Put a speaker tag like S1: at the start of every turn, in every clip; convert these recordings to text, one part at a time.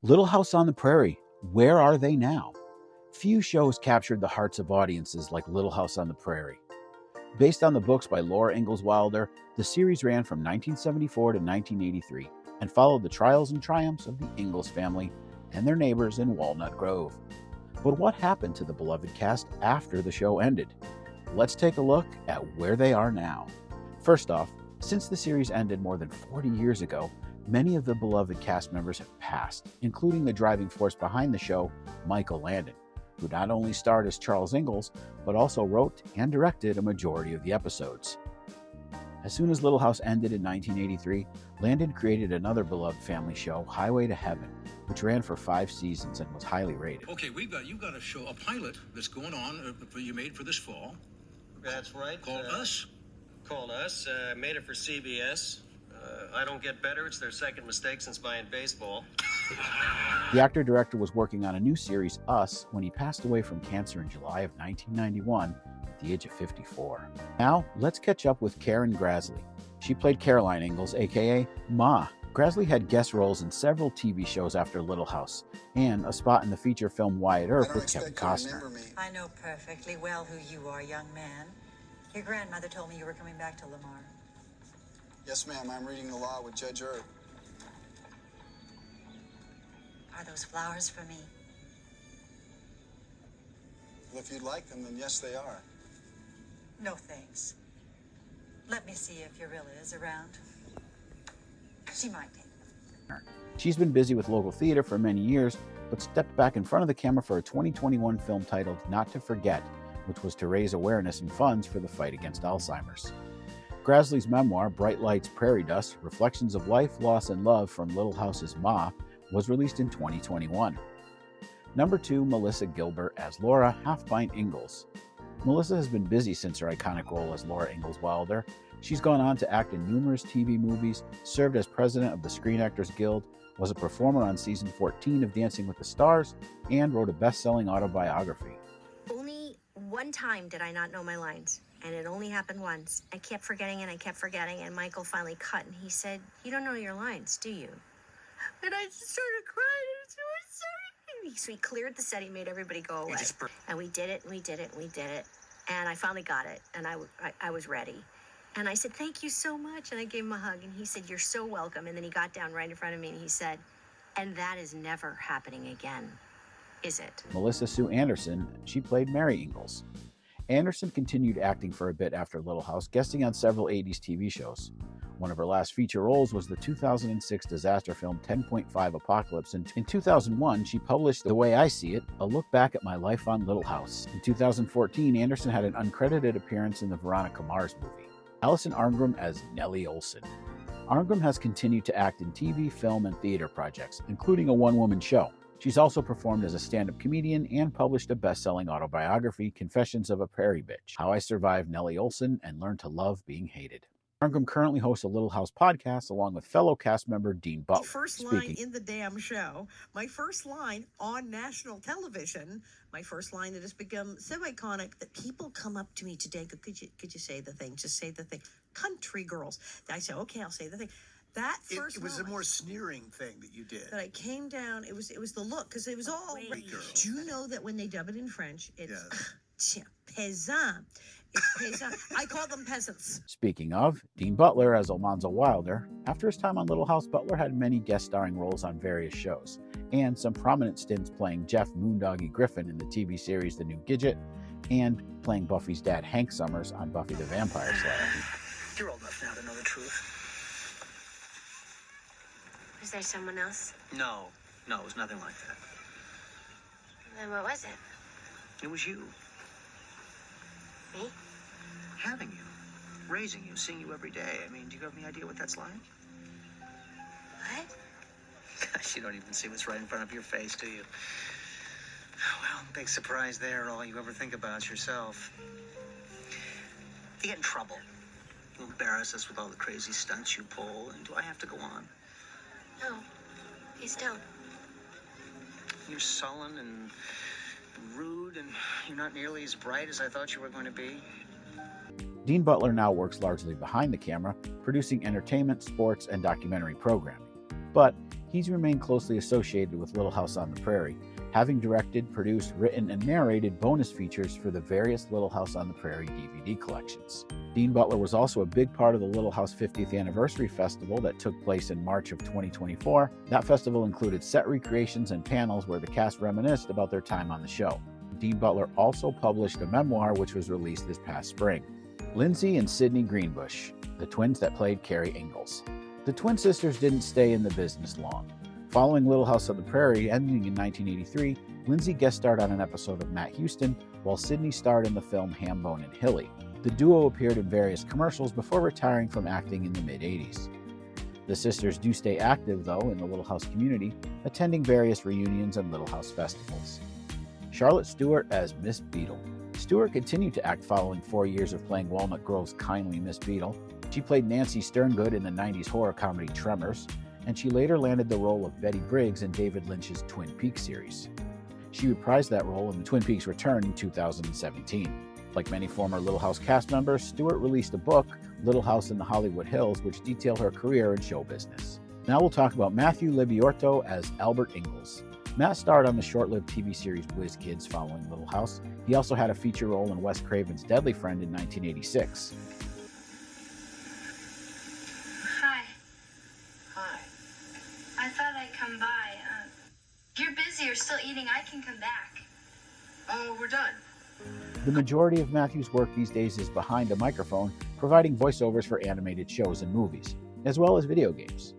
S1: Little House on the Prairie, where are they now? Few shows captured the hearts of audiences like Little House on the Prairie. Based on the books by Laura Ingalls Wilder, the series ran from 1974 to 1983 and followed the trials and triumphs of the Ingalls family and their neighbors in Walnut Grove. But what happened to the beloved cast after the show ended? Let's take a look at where they are now. First off, since the series ended more than 40 years ago, many of the beloved cast members have passed, including the driving force behind the show, Michael Landon, who not only starred as Charles Ingalls, but also wrote and directed a majority of the episodes. As soon as Little House ended in 1983, Landon created another beloved family show, Highway to Heaven, which ran for 5 seasons and was highly rated.
S2: Okay, you've got a show, a pilot that's going on you made for this fall.
S3: That's right.
S2: Called Us.
S3: Called Us. Made it for CBS. I Don't Get Better. It's their second mistake since buying baseball.
S1: The actor-director was working on a new series, Us, when he passed away from cancer in July of 1991 at the age of 54. Now, let's catch up with Karen Grassle. She played Caroline Ingalls, aka Ma. Grassle had guest roles in several TV shows after Little House, and a spot in the feature film Wyatt Earp with Kevin Costner.
S4: I know perfectly well who you are, young man. Your grandmother told me you were coming back to Lamar.
S5: Yes, ma'am. I'm reading the law with Judge Earp.
S4: Are those flowers for me?
S5: Well, if you'd like them, then yes, they are.
S4: No, thanks. Let me see if Urilla is around. She might take them.
S1: She's been busy with local theater for many years, but stepped back in front of the camera for a 2021 film titled Not to Forget, which was to raise awareness and funds for the fight against Alzheimer's. Grassle's memoir, Bright Lights, Prairie Dust, Reflections of Life, Loss, and Love from Little House's Ma, was released in 2021. Number 2, Melissa Gilbert as Laura Halfpint Ingalls. Melissa has been busy since her iconic role as Laura Ingalls Wilder. She's gone on to act in numerous TV movies, served as president of the Screen Actors Guild, was a performer on season 14 of Dancing with the Stars, and wrote a best-selling autobiography.
S6: Only one time did I not know my lines, and it only happened once. I kept forgetting and Michael finally cut, and he said, "You don't know your lines, do you?" And I just started crying. I was so sorry. So he cleared the set. He made everybody go away. And we did it, and we did it, and we did it. And I finally got it, and I was ready. And I said, "Thank you so much." And I gave him a hug, and he said, "You're so welcome." And then he got down right in front of me, and he said, "And that is never happening again, is it?"
S1: Melissa Sue Anderson, she played Mary Ingalls. Anderson continued acting for a bit after Little House, guesting on several 80s TV shows. One of her last feature roles was the 2006 disaster film 10.5 Apocalypse, and in 2001 she published The Way I See It, a look back at my life on Little House. In 2014, Anderson had an uncredited appearance in the Veronica Mars movie. Alison Arngrim as Nellie Oleson. Arngrim has continued to act in TV, film, and theater projects, including a one-woman show. She's also performed as a stand-up comedian and published a best-selling autobiography, Confessions of a Prairie Bitch, How I Survived Nellie Oleson and Learned to Love Being Hated. Arngrim currently hosts a Little House podcast along with fellow cast member Dean Butler.
S7: My first line in the damn show, my first line on national television, my first line that has become so iconic that people come up to me today, go, could you say the thing? Just say the thing. Country girls. I say, okay, I'll say the thing. That first
S2: it was a more sneering thing that you did.
S7: That I came down, it was the look, because it was all do you know that when they dub it in French, it's paysan. It's paysan. I call them peasants.
S1: Speaking of, Dean Butler as Almanzo Wilder. After his time on Little House, Butler had many guest starring roles on various shows, and some prominent stints playing Jeff Moondoggy Griffin in the TV series The New Gidget, and playing Buffy's dad Hank Summers on Buffy the Vampire Slayer.
S2: You're old enough now to know the truth.
S6: Was there someone else?
S2: No, it was nothing like that.
S6: Then what was it?
S2: It was you.
S6: Me?
S2: Having you. Raising you, seeing you every day. I mean, do you have any idea what that's like?
S6: What?
S2: Gosh, you don't even see what's right in front of your face, do you? Well, big surprise there. All you ever think about is yourself. You get in trouble. You embarrass us with all the crazy stunts you pull, and do I have to go on?
S6: No, please don't.
S2: You're sullen and rude, and you're not nearly as bright as I thought you were going to be.
S1: Dean Butler now works largely behind the camera, producing entertainment, sports, and documentary programming. But He's remained closely associated with Little House on the Prairie, having directed, produced, written, and narrated bonus features for the various Little House on the Prairie DVD collections. Dean Butler was also a big part of the Little House 50th Anniversary Festival that took place in March of 2024. That festival included set recreations and panels where the cast reminisced about their time on the show. Dean Butler also published a memoir which was released this past spring. Lindsay and Sidney Greenbush, the twins that played Carrie Ingalls. The twin sisters didn't stay in the business long. Following Little House on the Prairie ending in 1983, Lindsay guest starred on an episode of Matt Houston, while Sidney starred in the film Ham Bone and Hilly. The duo appeared in various commercials before retiring from acting in the mid-80s. The sisters do stay active, though, in the Little House community, attending various reunions and Little House festivals. Charlotte Stewart as Miss Beatle. Stewart continued to act following 4 years of playing Walnut Grove's kindly Miss Beatle. She played Nancy Sterngood in the 90s horror comedy Tremors, and she later landed the role of Betty Briggs in David Lynch's Twin Peaks series. She reprised that role in Twin Peaks Return in 2017. Like many former Little House cast members, Stewart released a book, Little House in the Hollywood Hills, which detailed her career in show business. Now we'll talk about Matthew Labyorteaux as Albert Ingalls. Matt starred on the short-lived TV series Whiz Kids following Little House. He also had a feature role in Wes Craven's Deadly Friend in 1986.
S6: Hi.
S3: Hi.
S6: I thought I'd come by. You're busy or still eating, I can come back.
S3: Oh, we're done.
S1: The majority of Matthew's work these days is behind a microphone, providing voiceovers for animated shows and movies, as well as video games.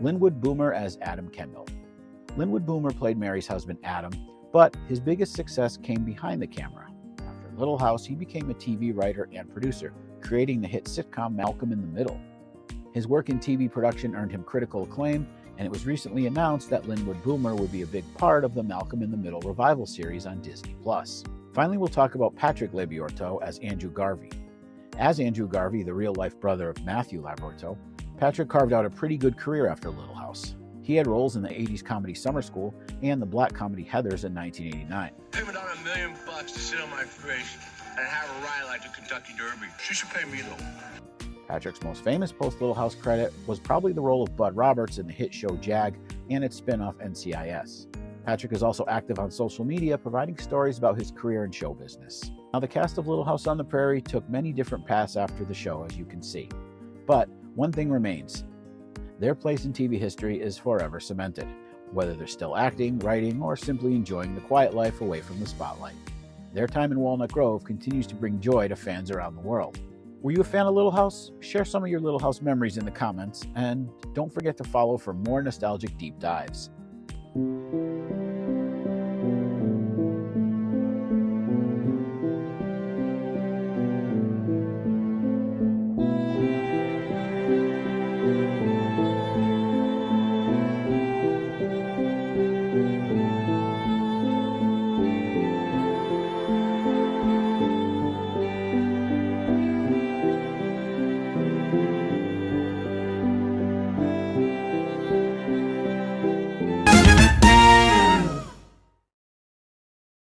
S1: Linwood Boomer as Adam Kendall. Linwood Boomer played Mary's husband Adam, but his biggest success came behind the camera. After Little House, he became a TV writer and producer, creating the hit sitcom Malcolm in the Middle. His work in TV production earned him critical acclaim, and it was recently announced that Linwood Boomer would be a big part of the Malcolm in the Middle revival series on Disney+. Finally, we'll talk about Patrick Labyorteaux as Andrew Garvey. As Andrew Garvey, the real-life brother of Matthew Labyorteaux, Patrick carved out a pretty good career after Little House. He had roles in the 80s comedy Summer School and the black comedy Heathers in 1989.
S8: Pay me down $1 million to sit on my face and have a ride like the Kentucky Derby. She should pay me though.
S1: Patrick's most famous post-Little House credit was probably the role of Bud Roberts in the hit show Jag and its spin-off NCIS. Patrick is also active on social media, providing stories about his career in show business. Now, the cast of Little House on the Prairie took many different paths after the show, as you can see. But one thing remains. Their place in TV history is forever cemented, whether they're still acting, writing, or simply enjoying the quiet life away from the spotlight. Their time in Walnut Grove continues to bring joy to fans around the world. Were you a fan of Little House? Share some of your Little House memories in the comments, and don't forget to follow for more nostalgic deep dives.